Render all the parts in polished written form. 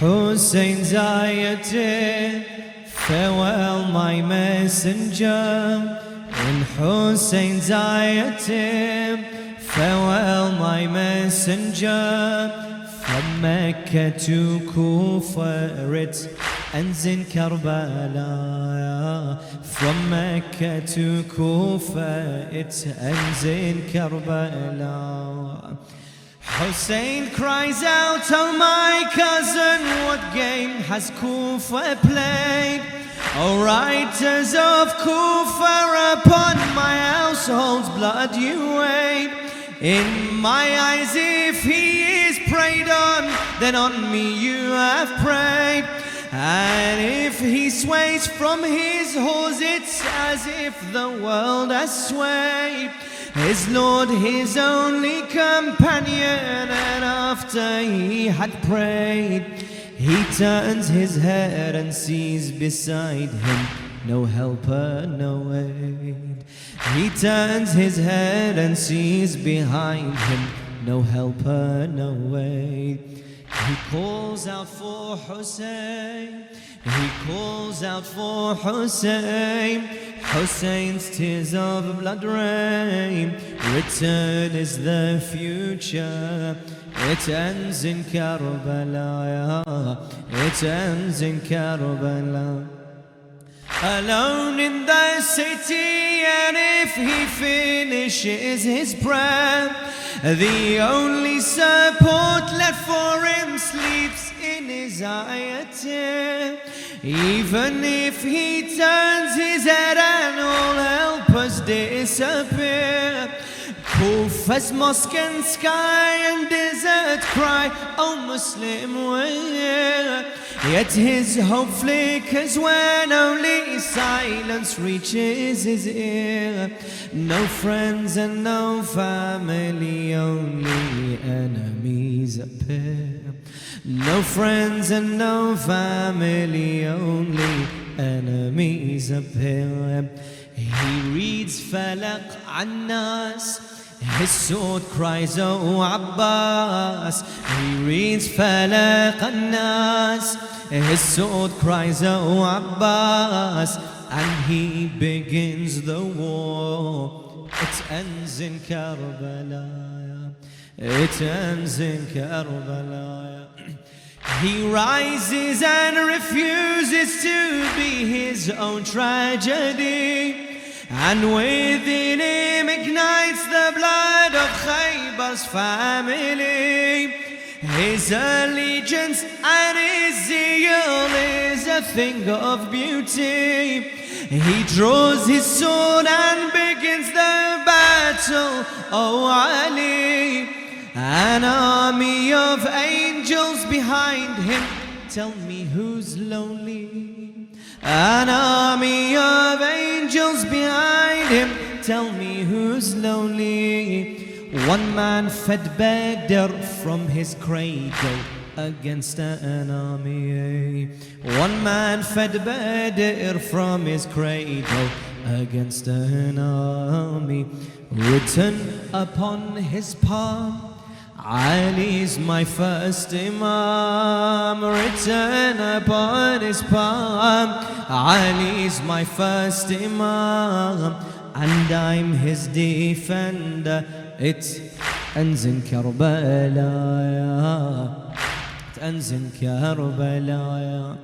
Hussein's ayatih, farewell my messenger. In Hussein's ayatih, farewell my messenger. From Mecca to Kufa it ends in Karbala. From Mecca to Kufa it ends in Karbala. Hussein cries out, oh my cousin, what game has Kufa played? O writers of Kufa, upon my household's blood you weighed. In my eyes if he is preyed on, then on me you have preyed. And if he sways from his horse, it's as if the world has swayed. His Lord, his only companion, and after he had prayed, he turns his head and sees beside him no helper, no aid. He turns his head and sees behind him no helper, no aid. He calls out for Hussein. He calls out for Hussein. Hussein's tears of blood rain. Return is the future. It ends in Karbala. It ends in Karbala. Alone in the city, and if he finishes his prayer, the only support left for him sleeps in his ayatih. Even if he turns his head and all helpers disappear, Kufa's mosque and sky and desert cry, oh Muslim, where? Yet his hope flickers when only silence reaches his ear. No friends and no family, only enemies appear. No friends and no family, only enemies appear. He reads Falaq Annas, his sword cries, oh Abbas. He reads Falaq Annas, his sword cries, oh Abbas. And he begins the war. It ends in Karbala. It ends in Karbala. He rises and refuses to be his own tragedy, and within him ignites the blood of Khaybar's family. His allegiance and his zeal is a thing of beauty. He draws his sword and begins the battle, O Ali. An army of angels behind him, tell me who's lonely. An army of angels behind him, tell me who's lonely. One man fed Badr from his cradle against an army. One man fed Badr from his cradle against an army. Written upon his palm, Ali's my first Imam. Written upon his palm, Ali's my first Imam, and I'm his defender. It ends in Karbala. It ends in Karbala.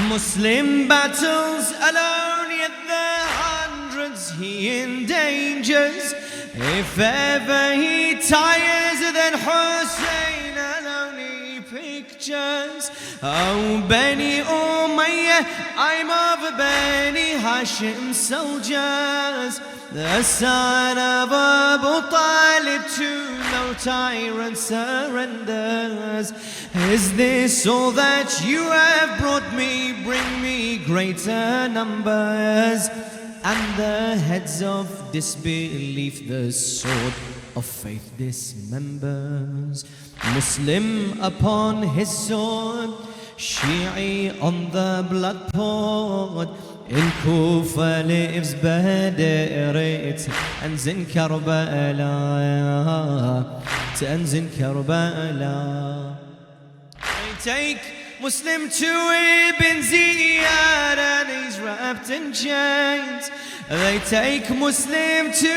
Muslim battles alone, yet the hundreds he endangers. If ever he tires, then Hussein alone he pictures. Oh, Bani Umayyah, I'm of Bani Hashim soldiers. The son of Abu Talib to no tyrant surrenders. Is this all that you have brought me? Bring me greater numbers, and the heads of disbelief the sword of faith dismembers. Muslim upon his sword, Shi'i on the blood poured. In Kufa lives Badr, it ends in Karbala. It ends in Karbala. They take Muslim to Ibn Ziyad and he's wrapped in chains. They take Muslim to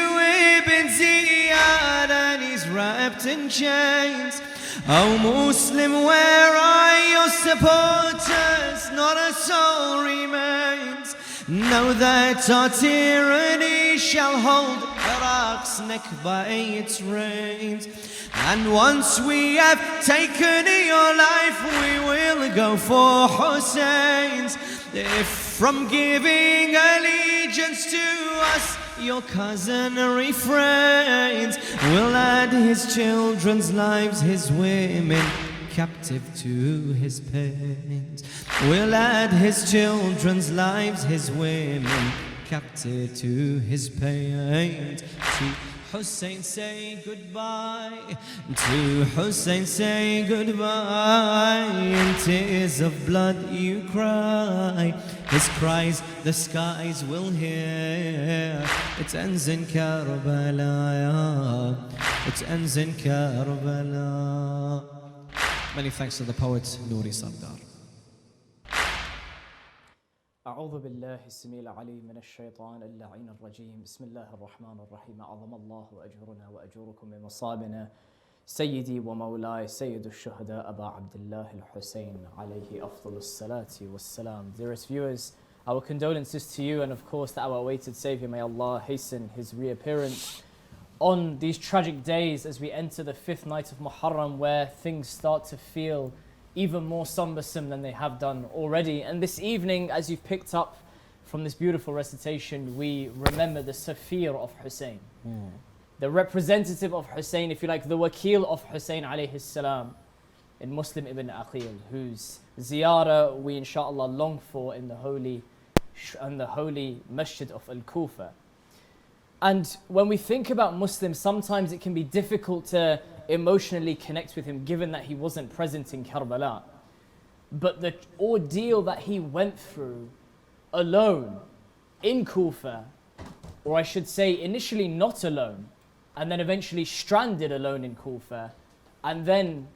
Ibn Ziyad and he's wrapped in chains. Oh Muslim, where are your supporters? Not a soul remains. Know that our tyranny shall hold Iraq's neck by its reins. And once we have taken your life, we will go for Hussein's. If from giving allegiance to us your cousin refrains, we'll add his children's lives, his women captive to his pains. We'll add his children's lives, his women captive to his pains. To Hussein say goodbye, to Hussein say goodbye. In tears of blood you cry, his cries the skies will hear. It ends in Karbala, it ends in Karbala. Many thanks to the poet Nouri Sardar. أعوذ بالله السميع العليم من الشيطان اللعين الرجيم بسم الله الرحمن الرحيم أعظم الله أجرنا وأجوركم بمصابنا سيدي ومولاي سيد الشهداء أبا عبد الله الحسين عليه أفضل الصلاة والسلام. Dearest viewers, our condolences to you and of course to our awaited Saviour. May Allah hasten his reappearance on these tragic days as we enter the 5th night of Muharram, where things start to feel even more cumbersome than they have done already. And this evening, as you've picked up from this beautiful recitation, we remember the Safir of Hussein, the representative of Hussein, if you like, the Wakil of Hussein alayhi salam, in Muslim ibn Aqil, whose ziyarah we inshallah long for in the holy masjid of Al-Kufa. And when we think about Muslims, sometimes it can be difficult to emotionally connect with him, given that he wasn't present in Karbala. But the ordeal that he went through alone in Kufa, or I should say initially not alone, and then eventually stranded alone in Kufa, and then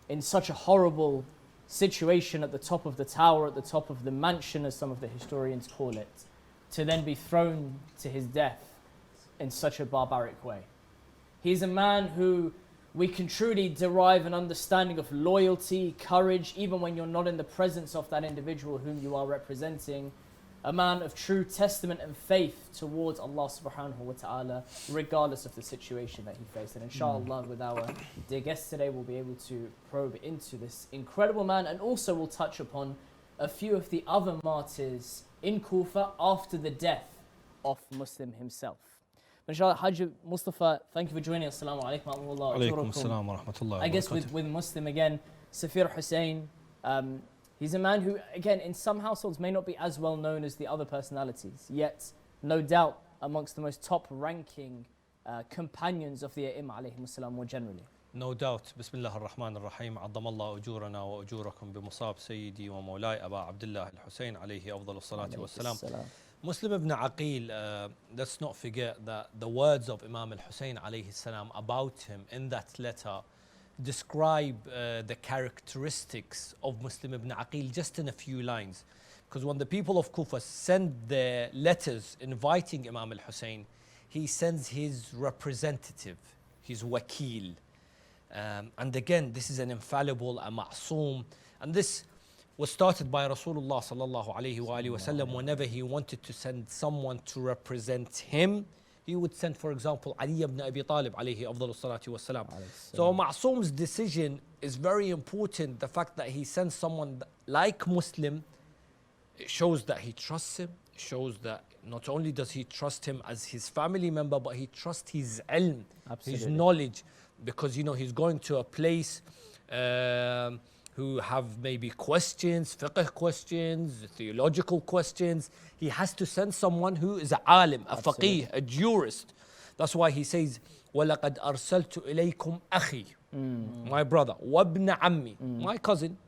in such a horrible situation at the top of the tower, at the top of the mansion, as some of the historians call it, to then be thrown to his death in such a barbaric way. He's a man who we can truly derive an understanding of loyalty, courage, even when you're not in the presence of that individual whom you are representing. A man of true testament and faith towards Allah subhanahu wa ta'ala, regardless of the situation that he faced. And inshallah, with our dear guests today, we'll be able to probe into this incredible man, and also we'll touch upon a few of the other martyrs in Kufa after the death of Muslim himself. Inshallah, Hajj Mustafa, thank you for joining us. Assalamu alaikum wa rahmatullahi wa Alaikum assalam wa rahmatullahi wa I guess with Muslim again, Safir Hussein, he's a man who, again, in some households may not be as well known as the other personalities, yet no doubt amongst the most top-ranking companions of the Imam alayhim assalam more generally. No doubt. Bismillah ar-Rahman ar-Rahim. عظم الله أجورنا وأجوركم بمصاب سيدي ومولاي أبا عبد الله الحسين عليه أفضل الصلاة والسلام. Muslim ibn Aqil, let's not forget that the words of Imam al-Hussein alayhi salam about him in that letter describe the characteristics of Muslim ibn Aqil just in a few lines. Because when the people of Kufa send their letters inviting Imam al-Hussein, he sends his representative, his wakil. And again, this is an infallible, a ma'soom. And this was started by Rasulullah sallallahu alayhi wa alihi wasallam. Whenever he wanted to send someone to represent him, he would send, for example, Ali ibn Abi Talib alayhi afdal salatu wasalam. So Ma'soom's decision is very important. The fact that he sends someone like Muslim, it shows that he trusts him. It shows that not only does he trust him as his family member, but he trusts his ilm, his knowledge, because he's going to a place who have maybe questions, fiqh questions, theological questions. He has to send someone who is a alim, a faqih, a jurist. That's why he says, وَلَقَدْ أَرْسَلْتُ إِلَيْكُمْ أَخِي, my brother, وَابْنَ عَمِّي, my cousin,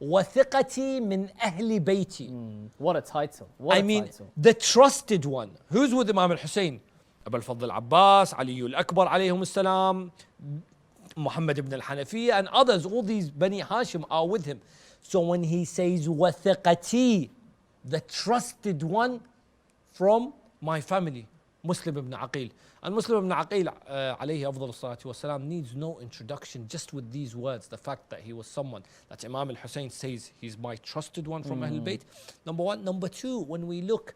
وَثِقَتِي مِنْ أَهْلِ بَيْتِي. What a title. The trusted one. Who's with Imam al-Hussein? Abu al-Fadl Abbas, Ali al-Akbar alayhim as-salam, Muhammad ibn al-Hanafiyyah and others, all these Bani Hashim are with him. So when he says وَثِقَتِي, the trusted one from my family, Muslim ibn Aqil. And Muslim ibn Aqil, alayhi afdal salatu wasalam, needs no introduction just with these words. The fact that he was someone that Imam Hussein says he's my trusted one from Ahlul Bayt. Number one. Number two, when we look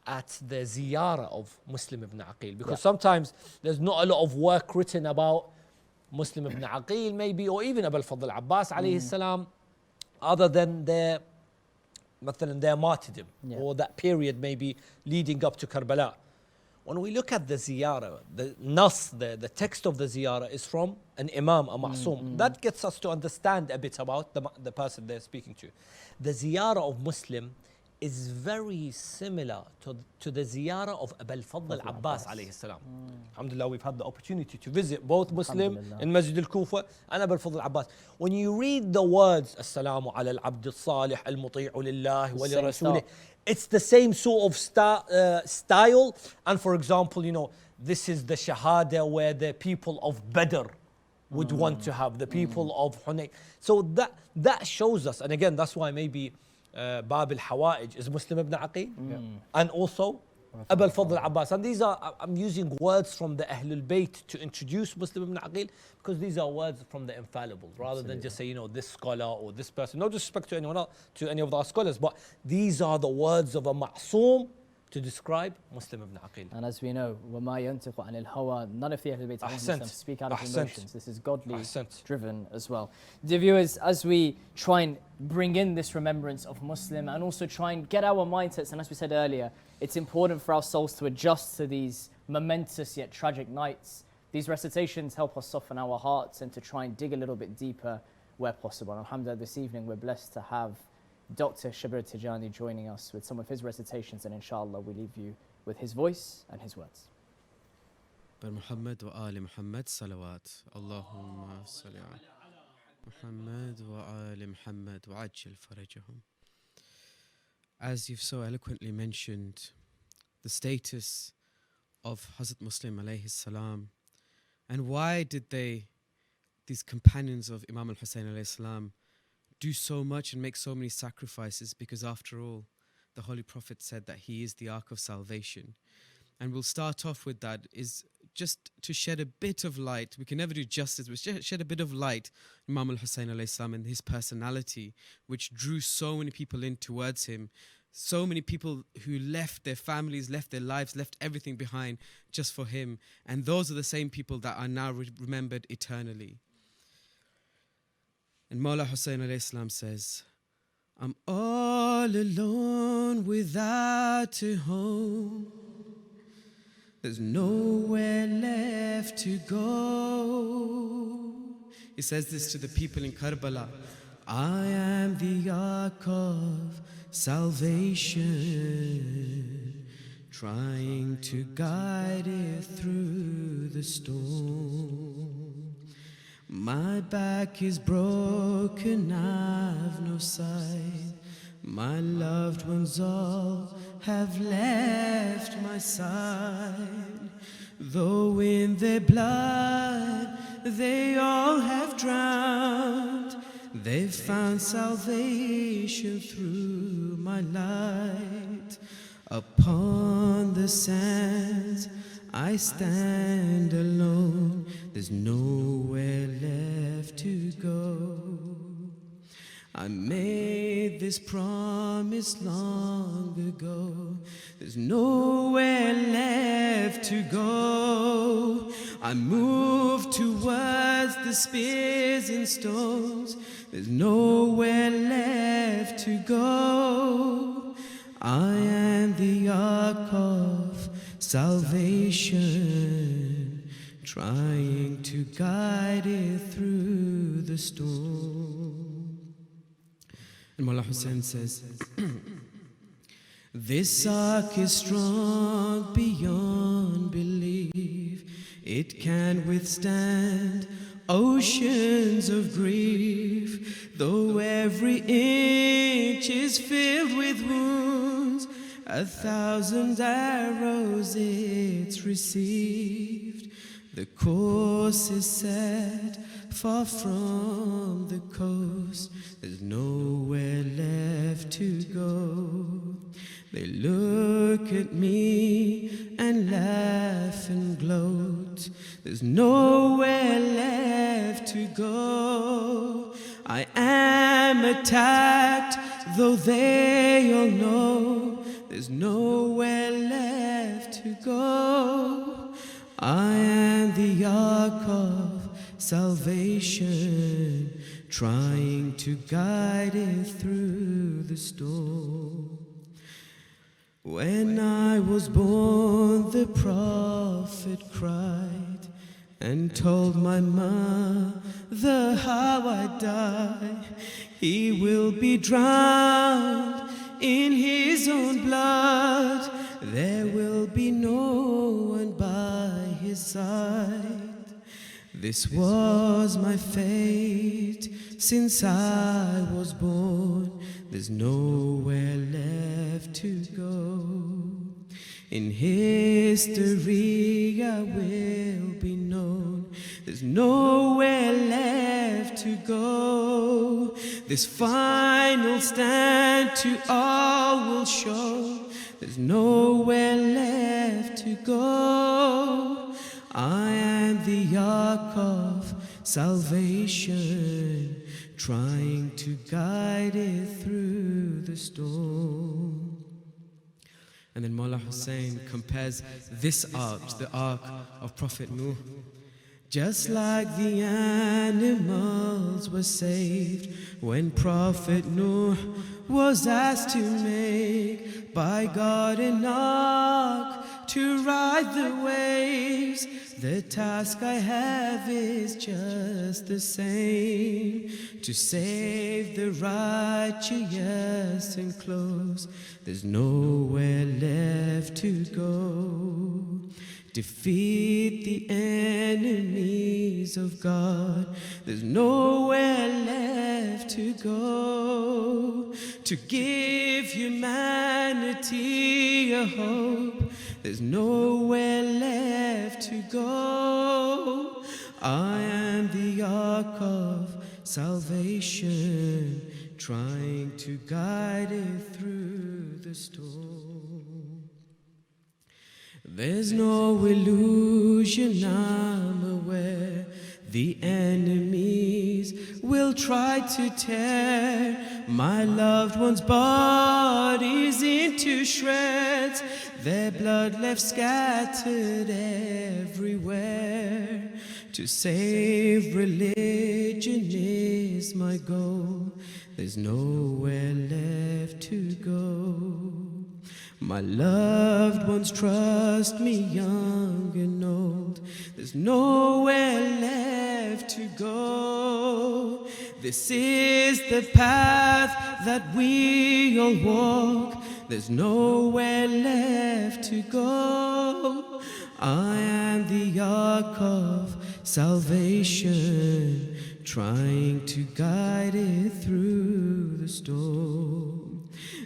at the ziyarah of Muslim ibn Aqil, because sometimes there's not a lot of work written about Muslim ibn Aqil maybe, or even Abul Fadl Abbas alayhi salam, other than their martyrdom, or that period maybe leading up to Karbala. When we look at the ziyarah, the nas, the text of the ziyarah is from an imam, a ma'soom. That gets us to understand a bit about the person they're speaking to. The ziyarah of Muslim is very similar to the ziyarah of Abul Fadl Abbas alayhi salam. Alhamdulillah, we've had the opportunity to visit both Muslim in Masjid al-Kufa and Abul Fadl Abbas. When you read the words, Assalamu ala al-abd al-salih al-muti'u lillahi wa li rasulih, it's the same sort of style. And for example, you know, this is the shahada where the people of Badr would want to have, the people of Hunayn. So that shows us, and again, that's why maybe Bab al-Hawa'ij is Muslim ibn Aqil, and also Abul Fadl Abbas. And these are, I'm using words from the Ahlul Bayt to introduce Muslim ibn Aqil, because these are words from the infallibles, rather than just say, you know, this scholar or this person. No disrespect to anyone else, to any of our scholars, but these are the words of a ma'soom to describe Muslim ibn Aqil. And as we know, وَمَا يَنْتِقُ عَنِ الْهَوَى, none of the Ahlul Bayt speak out of emotions. This is godly driven as well. Dear viewers, as we try and bring in this remembrance of Muslim and also try and get our mindsets, and as we said earlier, it's important for our souls to adjust to these momentous yet tragic nights. These recitations help us soften our hearts and to try and dig a little bit deeper where possible. And alhamdulillah, this evening we're blessed to have Dr. Shabir Tijani joining us with some of his recitations, and inshallah we leave you with his voice and his words. Muhammad wa ali Muhammad salawat. Allahumma salli ala Muhammad wa ali Muhammad wa ajil farajahum. As you've so eloquently mentioned, the status of Hazrat Muslim alayhi salam, and why did these companions of Imam Hussein alayhi salam, do so much and make so many sacrifices? Because after all, the Holy Prophet said that he is the ark of salvation. And we'll start off with that, is just to shed a bit of light. We can never do justice, but shed a bit of light Imam al-Hussein alayhi salam and his personality, which drew so many people in towards him. So many people who left their families, left their lives, left everything behind just for him. And those are the same people that are now remembered eternally. And Mulla Hussein alayhi salam says, I'm all alone without a home. There's nowhere left to go. He says this to the people in Karbala. I am the ark of salvation, trying to guide it through the storm. My back is broken, I've no sight. My loved ones all have left my side. Though in their blood they all have drowned, they've found salvation through my light. Upon the sands I stand alone, there's nowhere left to go. I made this promise long ago, there's nowhere left to go. I move towards the spears and stones, there's nowhere left to go. I am the ark of salvation, trying to guide it through the storm. And Mulla Hussein says, this ark is strong beyond belief. It can withstand oceans of grief. Though every inch is filled with wounds, 1,000 arrows it's received. The course is set far from the coast, there's nowhere left to go. They look at me and laugh and gloat. There's nowhere left to go. I am attacked, though they all know there's nowhere left to go. I am the ark of salvation, trying to guide it through the storm. When I was born, the prophet cried and told my mother how I die. He will be drowned in his own blood. There will be no one by his side. This was my fate since I was born. There's nowhere left to go. In history I will be known. There's nowhere left to go. This final stand to all will show there's nowhere left to go. I am the ark of salvation, trying to guide it through the storm. And then Mulla Hussein compares this ark to the ark of Prophet Nuh. Just like the animals were saved when Prophet Nuh was asked to make by God an ark to ride the waves, the task I have is just the same, to save the righteous and close. There's nowhere left to go. Defeat the enemies of God. There's nowhere left to go. To give humanity a hope. There's nowhere left to go. I am the ark of salvation, trying to guide it through the storm. There's no illusion, I'm aware. The enemies will try to tear my loved ones' bodies into shreds, their blood left scattered everywhere. To save religion is my goal. There's nowhere left to go. My loved ones trust me, young and old. There's nowhere left to go. This is the path that we all walk. There's nowhere left to go. I am the ark of salvation, trying to guide it through the storm.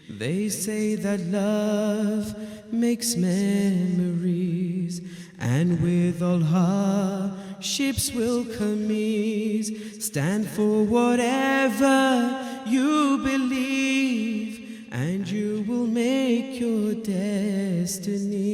They say that love makes memories, and with all hardships will come ease. Stand for whatever you believe, and you will make your destiny.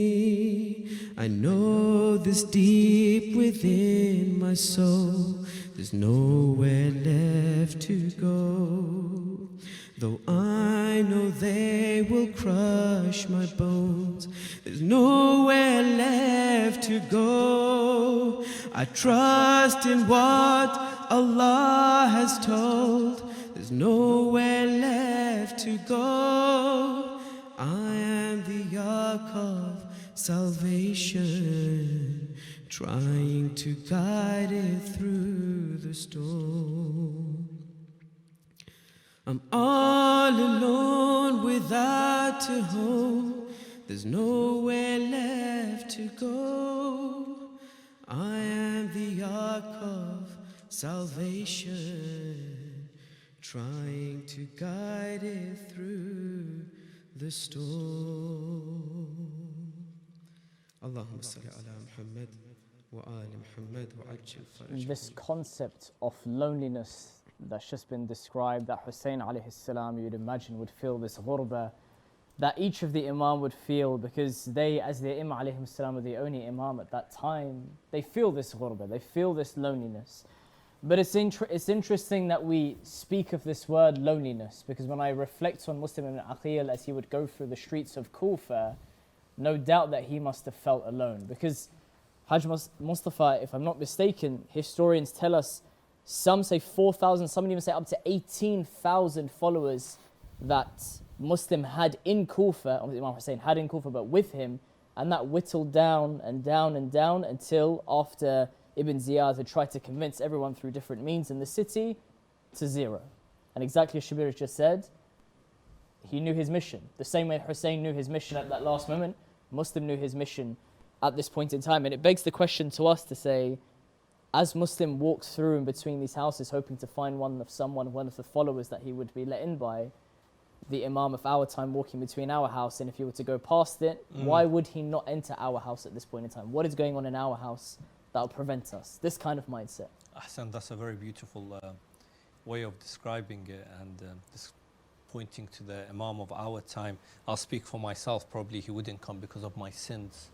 I know this deep within my soul. There's nowhere left to go. Though I know they will crush my bones, there's nowhere left to go. I trust in what Allah has told. There's nowhere left to go. I am the ark of salvation, trying to guide it through the storm. I'm all alone without a home. There's nowhere left to go. I am the ark of salvation, trying to guide it through the storm. Allahumma salli ala Muhammad وآل محمد وعجل فرجهم. This concept of loneliness that's just been described, that Hussein alayhi salam, you'd imagine, would feel this ghurba, that each of the imam would feel, because they, as the imam alayhi salam, were the only imam at that time, they feel this ghurba, they feel this loneliness. But it's interesting that we speak of this word loneliness, because when I reflect on Muslim ibn Aqil as he would go through the streets of Kufa, no doubt that he must have felt alone, because Hajj Mustafa, if I'm not mistaken, historians tell us, some say 4,000, some even say up to 18,000 followers that Muslim had in Kufa, or Imam Hussein had in Kufa, but with him, and that whittled down and down and down until after Ibn Ziyad had tried to convince everyone through different means in the city to zero. And exactly as Shabir just said, he knew his mission. The same way Hussein knew his mission at that last moment, Muslim knew his mission at this point in time. And it begs the question to us to say, as Muslim walks through in between these houses, hoping to find one of the followers that he would be let in by, the Imam of our time walking between our house, and if he were to go past it, why would he not enter our house at this point in time? What is going on in our house that will prevent us? This kind of mindset. Ahsan, that's a very beautiful way of describing it, and pointing to the Imam of our time. I'll speak for myself, probably he wouldn't come because of my sins.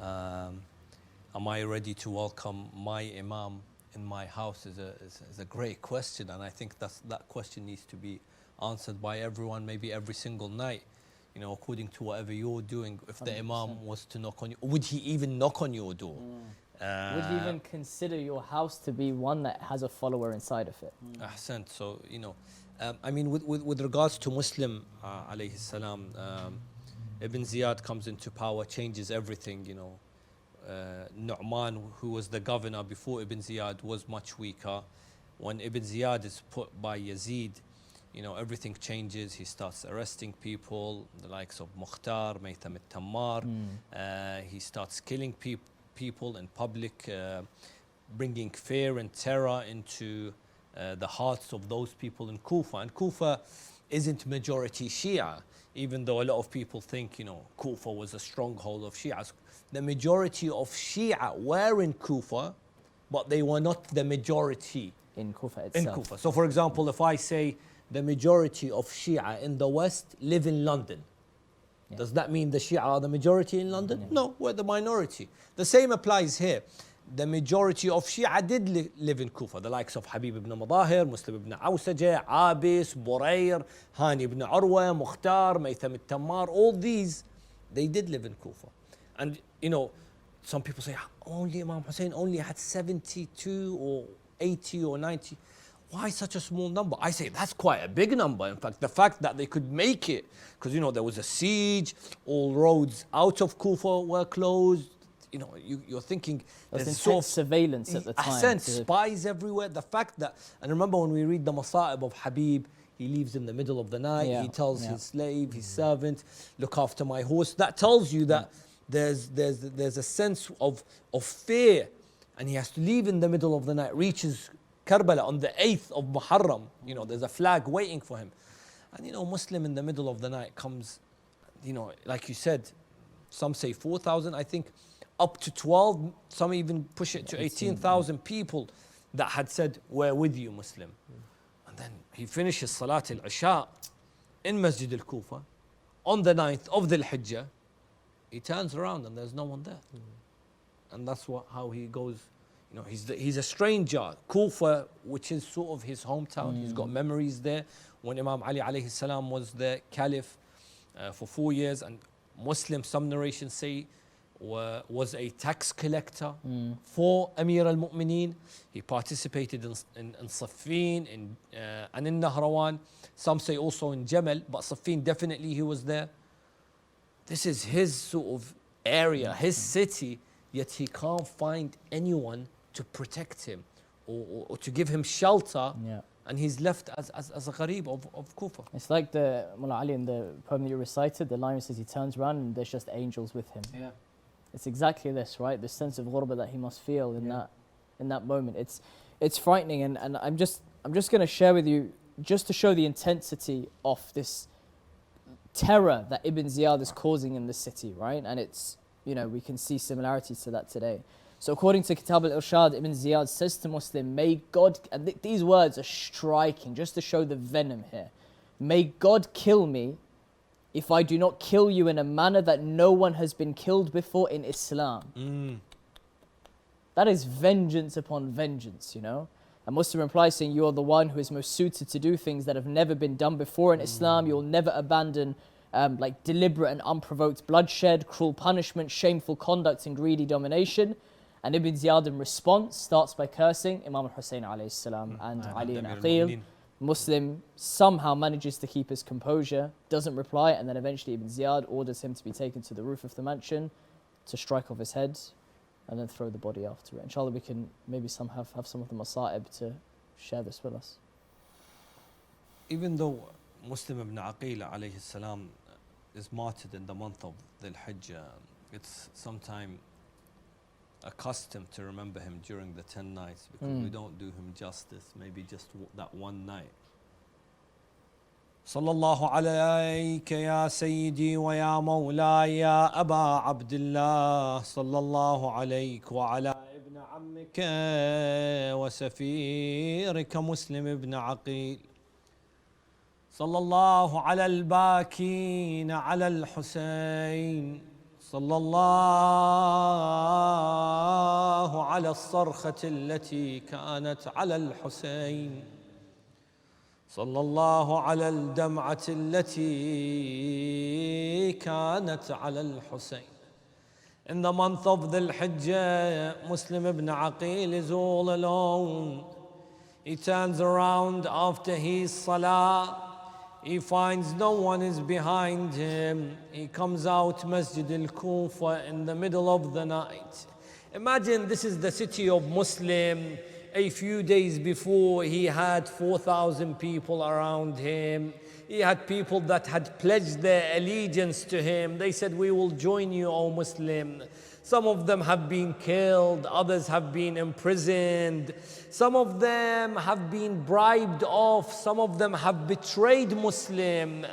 Am I ready to welcome my Imam in my house is a great question, and I think that question needs to be answered by everyone, maybe every single night, you know, according to whatever you're doing. If the 100%. Imam was to knock on you, would he even knock on your door? Would you even consider your house to be one that has a follower inside of it? Ahsan. So, you know, I mean, with regards to Muslim alayhi salam, Ibn Ziyad comes into power, changes everything, you know. Nu'man, who was the governor before Ibn Ziyad, was much weaker. When Ibn Ziyad is put by Yazid, you know, everything changes. He starts arresting people, the likes of Mukhtar, Maytham al-Tammar. He starts killing people in public, bringing fear and terror into the hearts of those people in Kufa. And Kufa isn't majority Shia, even though a lot of people think, you know, Kufa was a stronghold of Shias. The majority of Shia were in Kufa, but they were not the majority in Kufa itself. In Kufa. So, for example, if I say the majority of Shia in the West live in London, does that mean the Shia are the majority in London? No, we're the minority. The same applies here. The majority of Shia did live in Kufa, the likes of Habib ibn Madahir, Muslim ibn Awsaja, Abis, Burayr, Hani ibn Urwa, Mukhtar, Maytham al-Tammar, all these, they did live in Kufa. And, you know, some people say, only Imam Hussein only had 72 or 80 or 90. Why such a small number? I say that's quite a big number. In fact, the fact that they could make it, because, you know, there was a siege, all roads out of Kufa were closed. You know, you're thinking there's intense surveillance at the time. Spies everywhere. The fact that, and remember when we read the Masa'ib of Habib, he leaves in the middle of the night. He tells his slave, his servant, look after my horse. That tells you that there's a sense of fear, and he has to leave in the middle of the night. Reaches Karbala on the 8th of Muharram. You know, there's a flag waiting for him, and, you know, Muslim in the middle of the night comes. You know, like you said, some say 4,000. I think up to 12. Some even push it to 18,000 people that had said, "We're with you, Muslim." And then he finishes Salat al-Isha in Masjid al-Kufa on the 9th of Dhul Hijjah. He turns around and there's no one there. And that's how he goes. You know, he's a stranger. Kufa, which is sort of his hometown, he's got memories there. When Imam Ali alayhi salam was the caliph for 4 years, and Muslim, some narrations say, was a tax collector for Amir al-Mu'mineen. He participated in Siffin and in Nahrawan. Some say also in Jamal, but Siffin definitely he was there. This is his sort of area, his city, yet he can't find anyone to protect him or to give him shelter. And he's left as a gharib of Kufa. It's like the Mullah Ali in the poem that you recited, the line says he turns around and there's just angels with him. It's exactly this, right? The sense of ghurba that he must feel in that moment. It's frightening, and I'm just going to share with you, just to show the intensity of this terror that Ibn Ziyad is causing in the city, right? And it's, you know, we can see similarities to that today. So according to Kitab al-Irshad, Ibn Ziyad says to Muslim, may God, and these words are striking just to show the venom here. May God kill me if I do not kill you in a manner that no one has been killed before in Islam. That is vengeance upon vengeance, you know. A Muslim replies saying, you are the one who is most suited to do things that have never been done before in Islam. You'll never abandon like deliberate and unprovoked bloodshed, cruel punishment, shameful conduct and greedy domination. And Ibn Ziyad in response starts by cursing Imam Hussein alayhi salam and Ali ibn Aqil. Muslim somehow manages to keep his composure, doesn't reply, and then eventually Ibn Ziyad orders him to be taken to the roof of the mansion to strike off his head and then throw the body after it. Inshallah, we can maybe have some of the masa'ib to share this with us. Even though Muslim ibn Aqil alayhi salam is martyred in the month of Dhul Hijjah, it's sometime accustomed to remember him during the 10 nights because we don't do him justice, maybe just that one night. صلى الله عليك يا سيدي ويا مولاي يا أبا عبد الله صلى الله عليك وعلى ابن عمك وسفيرك مسلم ابن عقيل صلى الله على الباكين على الحسين صلى الله على الصرخة التي كانت على الحسين صلى الله على الدمعة التي كانت على الحسين. In the month of Dhul Hijjah, Muslim ibn Aqil is all alone. He turns around after his salah. He finds no one is behind him. He comes out Masjid al-Kufa in the middle of the night. Imagine this is the city of Muslim. A few days before, he had 4,000 people around him. He had people that had pledged their allegiance to him. They said, we will join you, O Muslim. Some of them have been killed, others have been imprisoned. Some of them have been bribed off, some of them have betrayed Muslim.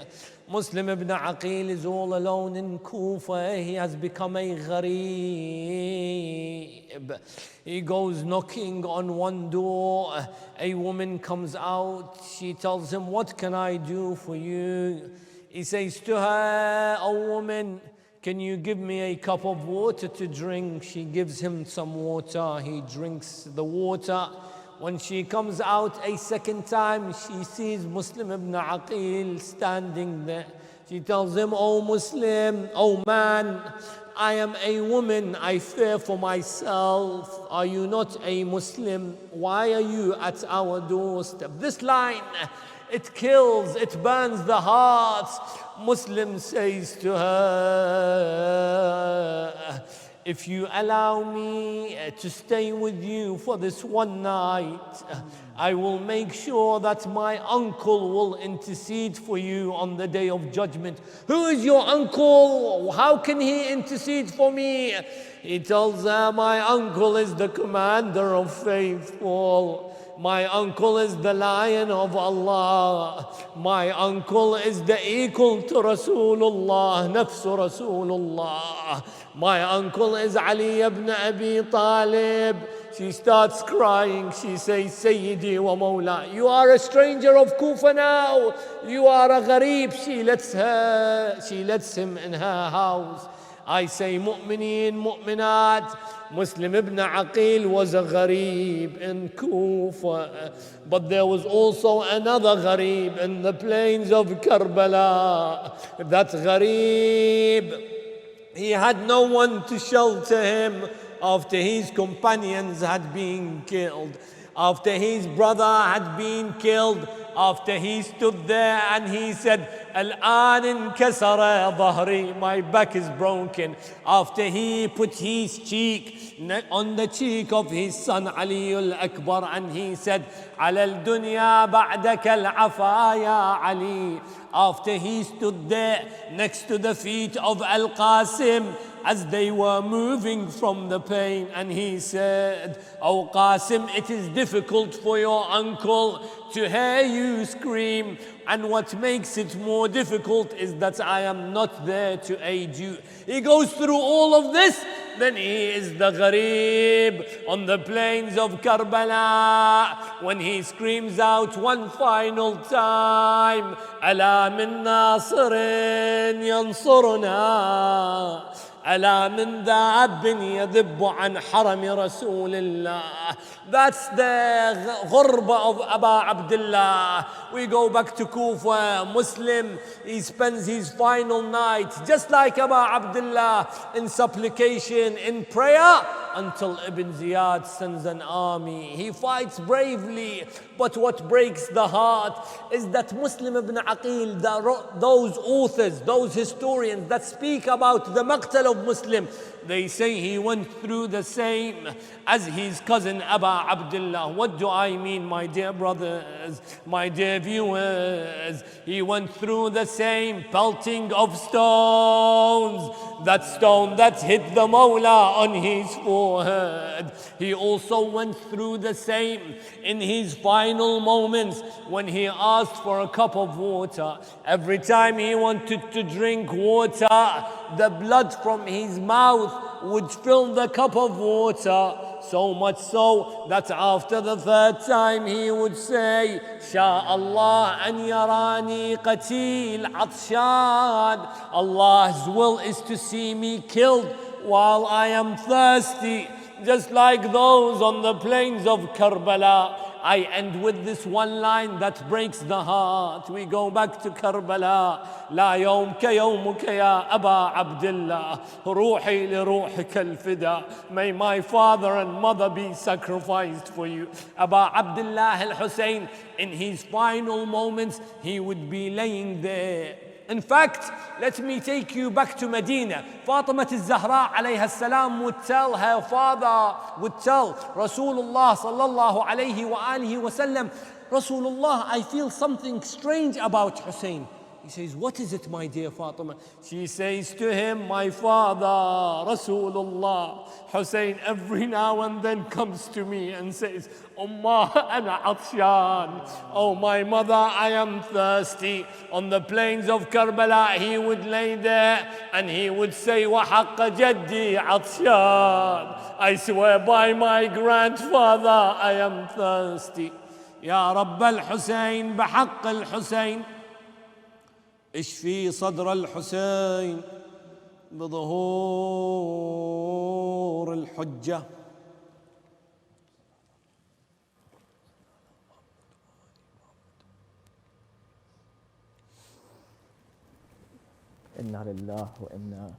Muslim ibn Aqil is all alone in Kufa. He has become a gharib. He goes knocking on one door. A woman comes out. She tells him, what can I do for you? He says to her, oh woman, can you give me a cup of water to drink? She gives him some water. He drinks the water. When she comes out a second time, she sees Muslim ibn Aqil standing there. She tells him, oh Muslim, oh man, I am a woman, I fear for myself. Are you not a Muslim? Why are you at our doorstep? This line, it kills, it burns the heart. Muslim says to her, if you allow me to stay with you for this one night, I will make sure that my uncle will intercede for you on the day of judgment. Who is your uncle? How can he intercede for me? He tells her, my uncle is the commander of faithful. My uncle is the lion of Allah. My uncle is the equal to Rasulullah, nafsu Rasulullah. My uncle is Ali ibn Abi Talib. She starts crying. She says, Sayyidi wa Mawla, you are a stranger of Kufa now. You are a gharib. She lets him in her house. I say, mu'mineen, mu'minat. Muslim ibn Aqil was a gharib in Kufa. But there was also another gharib in the plains of Karbala. That gharib, he had no one to shelter him after his companions had been killed. After his brother had been killed, after he stood there and he said, Al-an inkasara dhahri, my back is broken. After he put his cheek on the cheek of his son Ali al-Akbar and he said, Ala al-dunya ba'daka al-afa ya Ali. After he stood there next to the feet of Al-Qasim as they were moving from the pain, and he said, "O Qasim, it is difficult for your uncle to hear you scream, and what makes it more difficult is that I am not there to aid you." He goes through all of this, then he is the gharib on the plains of Karbala when he screams out one final time, "Ala min nasirin yansuruna, ألا من ذاب يذب عن حرم رسول الله." That's the ghurba of Aba Abdullah. We go back to Kufa. Muslim, he spends his final night just like Aba Abdullah in supplication, in prayer, until Ibn Ziyad sends an army. He fights bravely, but what breaks the heart is that Muslim ibn Aqil, those authors, those historians that speak about the maqtal of Muslim, they say he went through the same as his cousin Aba Abdullah. What do I mean, my dear brothers, my dear viewers? He went through the same pelting of stones, that stone that hit the Mawla on his forehead. He also went through the same in his final moments when he asked for a cup of water. Every time he wanted to drink water, the blood from his mouth would fill the cup of water, so much so that after the third time he would say, "Sha Allah an yarani qatil atshan." Allah's will is to see me killed while I am thirsty, just like those on the plains of Karbala. I end with this one line that breaks the heart. We go back to Karbala. لا يومك يومك يا أبا عبد الله روحي لروحك الفدا. May my father and mother be sacrificed for you. Aba Abdullah al-Hussein, in his final moments, he would be laying there. In fact, let me take you back to Medina. Fatima al-Zahra alayha salam would tell her father, would tell Rasulullah sallallahu alayhi wa alihi wa sallam, "Rasulullah, I feel something strange about Hussein." He says, "What is it, my dear Fatima?" She says to him, "My father, Rasulullah, Hussein every now and then comes to me and says, Ummah ana atsyan. Oh my mother, I am thirsty." On the plains of Karbala, he would lay there and he would say, "Wa haqqa jaddi atsyan." I swear by my grandfather, I am thirsty. Ya Rabb al-Husayn, bihaqq al-Husayn, اشفي صدر الحسين بظهور الحجة. إنا لله وإنا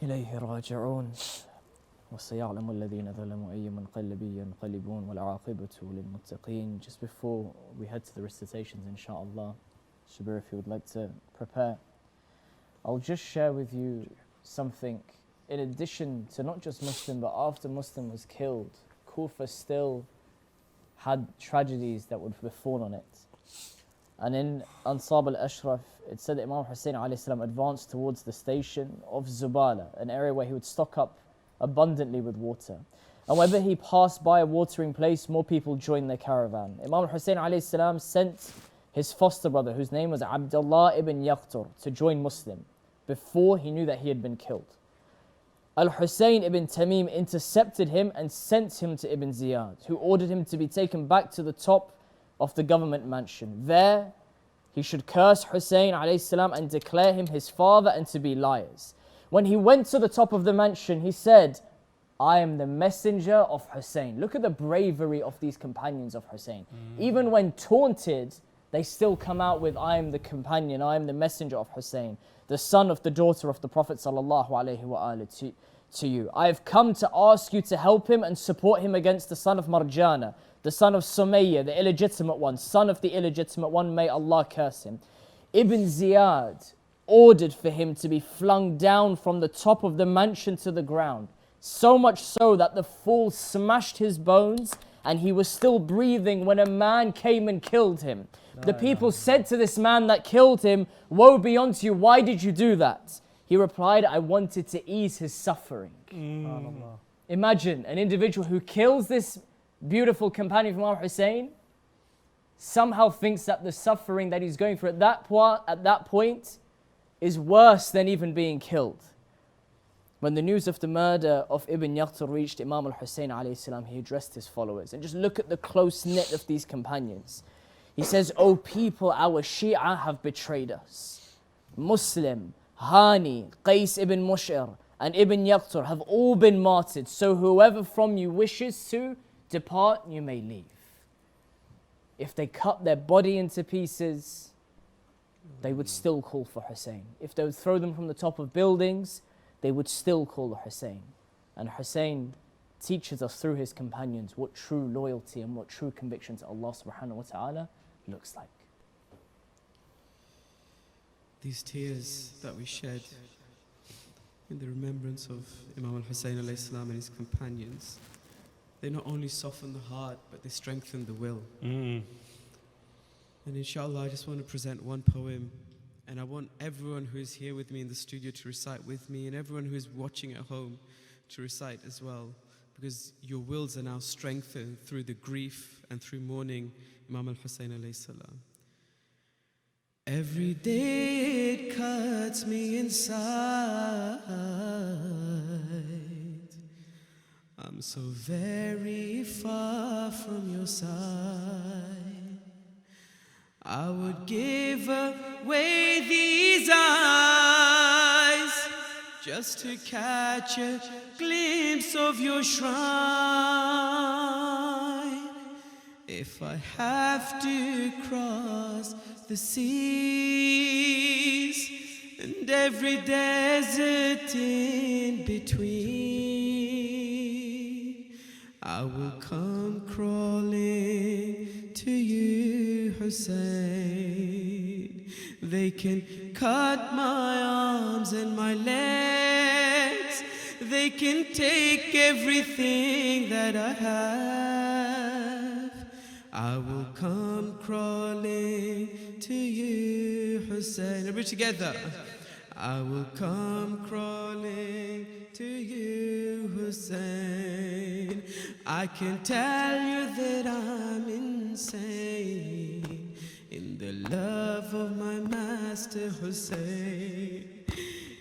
إليه راجعون وسيعلم الذين ظلموا أي منقلب ينقلبون والعاقبة للمتقين. Just before we head to the recitations, inshallah, Shabir, if you would like to prepare, I'll just share with you something. In addition to not just Muslim, but after Muslim was killed, Kufa still had tragedies that would befall on it. And in Ansab al-Ashraf, it said that Imam Hussein alayhi salam advanced towards the station of Zubala, an area where he would stock up abundantly with water. And whenever he passed by a watering place, more people joined the caravan. Imam Hussein alayhi salam sent his foster brother, whose name was Abdullah ibn Yaqtur, to join Muslim before he knew that he had been killed. Al-Hussein ibn Tamim intercepted him and sent him to Ibn Ziyad, who ordered him to be taken back to the top of the government mansion. There, he should curse Hussein alayhi salam and declare him his father and to be liars. When he went to the top of the mansion, he said, "I am the messenger of Hussein." Look at the bravery of these companions of Hussein. Even when taunted, they still come out with, "I am the companion, I am the messenger of Hussein, the son of the daughter of the Prophet sallallahu alaihi wasallam to you. I have come to ask you to help him and support him against the son of Marjana, the son of Sumayya, the illegitimate one, son of the illegitimate one, may Allah curse him." Ibn Ziyad ordered for him to be flung down from the top of the mansion to the ground, so much so that the fall smashed his bones and he was still breathing when a man came and killed him. The people said to this man that killed him, "Woe be unto you, why did you do that?" He replied, I wanted to ease his suffering. Imagine an individual who kills this beautiful companion of Imam Hussein, somehow thinks that the suffering that he's going through at that point is worse than even being killed. When the news of the murder of Ibn Yaqtar reached Imam al-Hussein alayhi salam, he addressed his followers. And just look at the close knit of these companions. He says, O people, our Shia have betrayed us. Muslim, Hani, Qais ibn Mush'ir, and Ibn Yaqtar have all been martyred. So whoever from you wishes to depart, you may leave. If they cut their body into pieces, they would still call for Hussein. If they would throw them from the top of buildings, they would still call the Hussein. And Hussein teaches us through his companions what true loyalty and what true conviction to Allah subhanahu wa ta'ala looks like. These tears that we shed in the remembrance of Imam al-Hussein alayhi salam and his companions, they not only soften the heart, but they strengthen the will. And inshallah, I just want to present one poem, and I want everyone who is here with me in the studio to recite with me, and everyone who is watching at home to recite as well, because your wills are now strengthened through the grief and through mourning Imam al-Hussein alayhi salam. Every day it cuts me inside. I'm so very far from your side. I would give away these eyes just to catch a glimpse of your shrine. If I have to cross the seas and every desert in between, I will come crawling to you, Hussein. They can cut my arms and my legs, they can take everything that I have. I will come crawling to you, Hussein. Everybody together. I will come crawling to you, Hussein. I can tell you that I'm insane in the love of my master Hussein.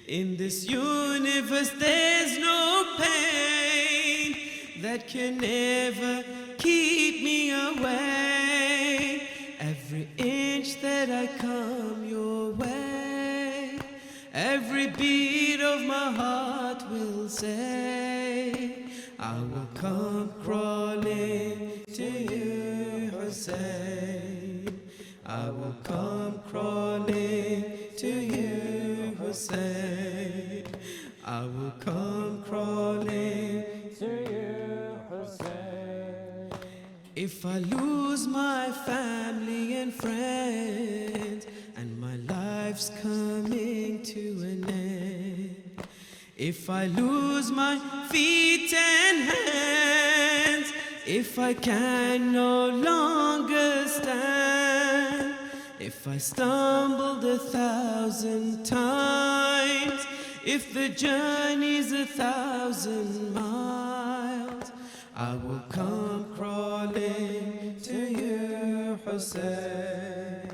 In this universe there's no pain that can ever keep me away. Every inch that I come your way, every beat of my heart will say, I will come crawling to you, Hussein. I will come crawling to you, Hussein. I will come crawling to you, Hussein. If I lose my family and friends, and my life's coming to an end, if I lose my feet and hands, if I can no longer stand, if I stumbled 1,000 times, if the journey's 1,000 miles, I will come crawling to you, Hussein.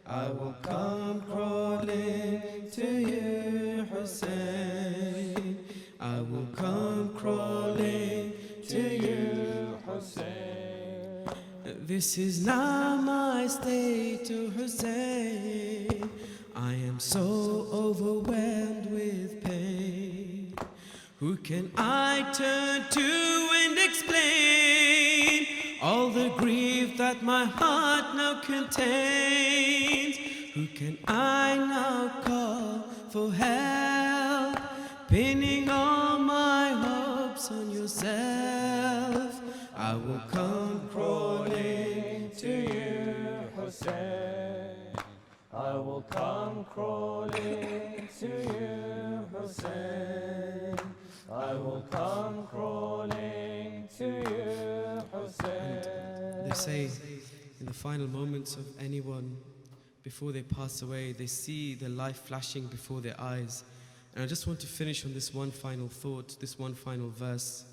I will come crawling to you, Hussein. I will come crawling to you, Hussein. This is now my state, O Hussein. I am so overwhelmed with pain. Who can I turn to and explain all the grief that my heart now contains? Who can I now call for help, pinning all my hopes on yourself? I will come crawling to you, Hussein. I will come crawling to you, Hussein. I will come crawling to you, Hussein. They say in the final moments of anyone, before they pass away, they see the life flashing before their eyes. And I just want to finish on this one final thought, this one final verse,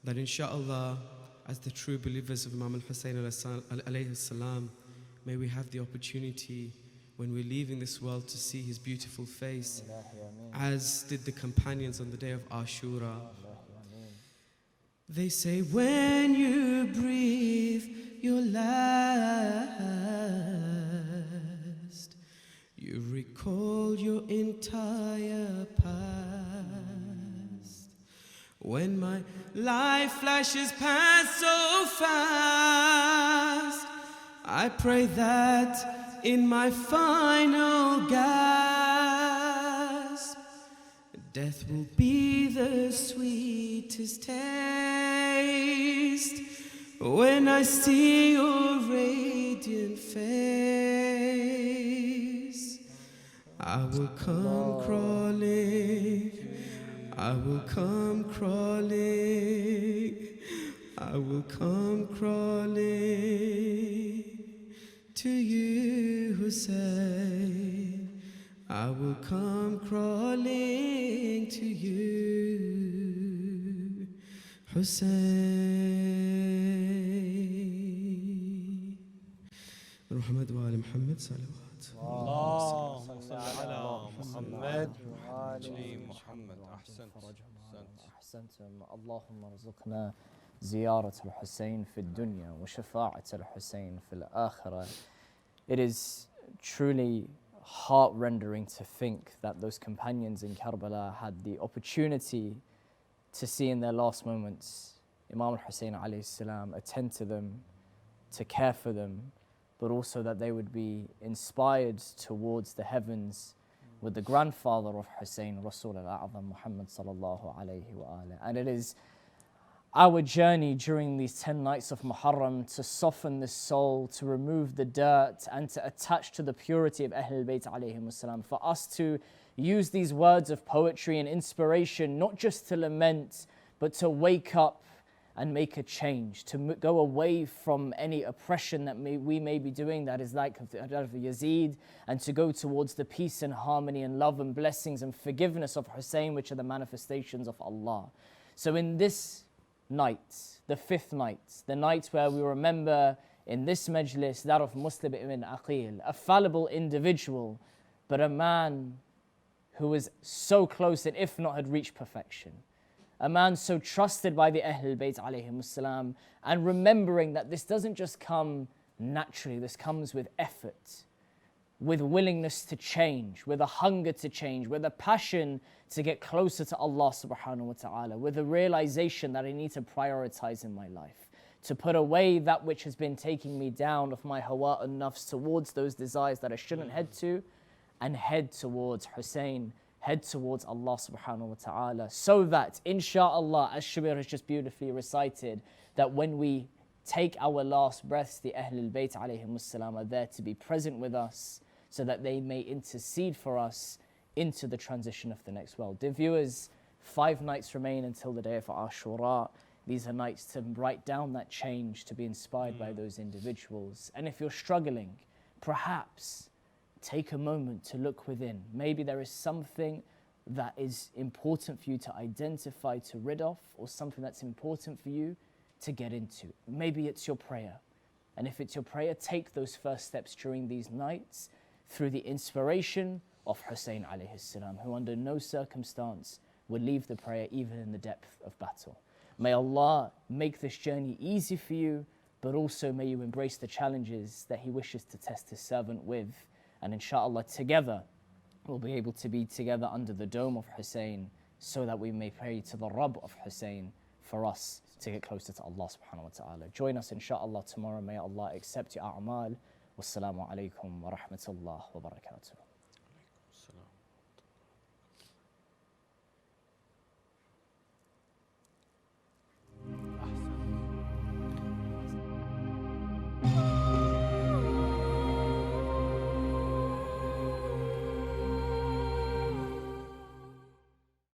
that inshallah, as the true believers of Imam Hussein alayhi salam, may we have the opportunity when we're leaving this world to see his beautiful face, as did the companions on the day of Ashura. They say, when you breathe your last, you recall your entire past. When my life flashes past so fast, I pray that in my final gasp, death will be the sweetest taste. When I see your radiant face, I will come crawling, I will come crawling, I will come crawling to you, Hussein. I will come crawling to you, Hussein. Muhammad wa ali Muhammad salawat. اللهم صل على محمد وعلى محمد. أحسنتم. اللهم ارزقنا زيارة الحسين في الدنيا وشفاعة الحسين في الآخرة. It is truly heart-rendering to think that those companions in Karbala had the opportunity to see in their last moments Imam Hussein alayhi salam attend to them, to care for them, but also that they would be inspired towards the heavens with the grandfather of Hussein, Rasul al-A'zam Muhammad sallallahu alayhi wa alayhi. And it is our journey during these 10 nights of Muharram to soften the soul, to remove the dirt, and to attach to the purity of Ahlul Bayt alayhim salam. For us to use these words of poetry and inspiration, not just to lament, but to wake up and make a change, to go away from any oppression that we may be doing that is like that of Yazid, and to go towards the peace and harmony and love and blessings and forgiveness of Hussein, which are the manifestations of Allah. So in this night, the 5th night, the night where we remember in this majlis that of Muslim ibn Aqil, a fallible individual, but a man who was so close and if not had reached perfection. A man so trusted by the Ahlul Bayt alayhim salam, and remembering that this doesn't just come naturally, this comes with effort, with willingness to change, with a hunger to change, with a passion to get closer to Allah subhanahu wa ta'ala, with a realization that I need to prioritize in my life, to put away that which has been taking me down of my hawa and nafs towards those desires that I shouldn't head to, and head towards Hussein, head towards Allah subhanahu wa ta'ala, so that inshallah, as Shabir has just beautifully recited, that when we take our last breaths, the Ahlul Bayt alayhim salam are there to be present with us, so that they may intercede for us into the transition of the next world. Dear viewers, 5 nights remain until the day of Ashura. These are nights to write down that change, to be inspired by those individuals. And if you're struggling, perhaps take a moment to look within. Maybe there is something that is important for you to identify, to rid of, or something that's important for you to get into. Maybe it's your prayer. And if it's your prayer, take those first steps during these nights through the inspiration of Hussein alayhi salam, who under no circumstance would leave the prayer even in the depth of battle. May Allah make this journey easy for you, but also may you embrace the challenges that He wishes to test His servant with. And inshallah, together, we'll be able to be together under the dome of Hussein, so that we may pray to the Rabb of Hussein for us to get closer to Allah subhanahu wa ta'ala. Join us inshallah tomorrow. May Allah accept your a'mal. Wassalamu alaikum wa rahmatullah wa barakatuh.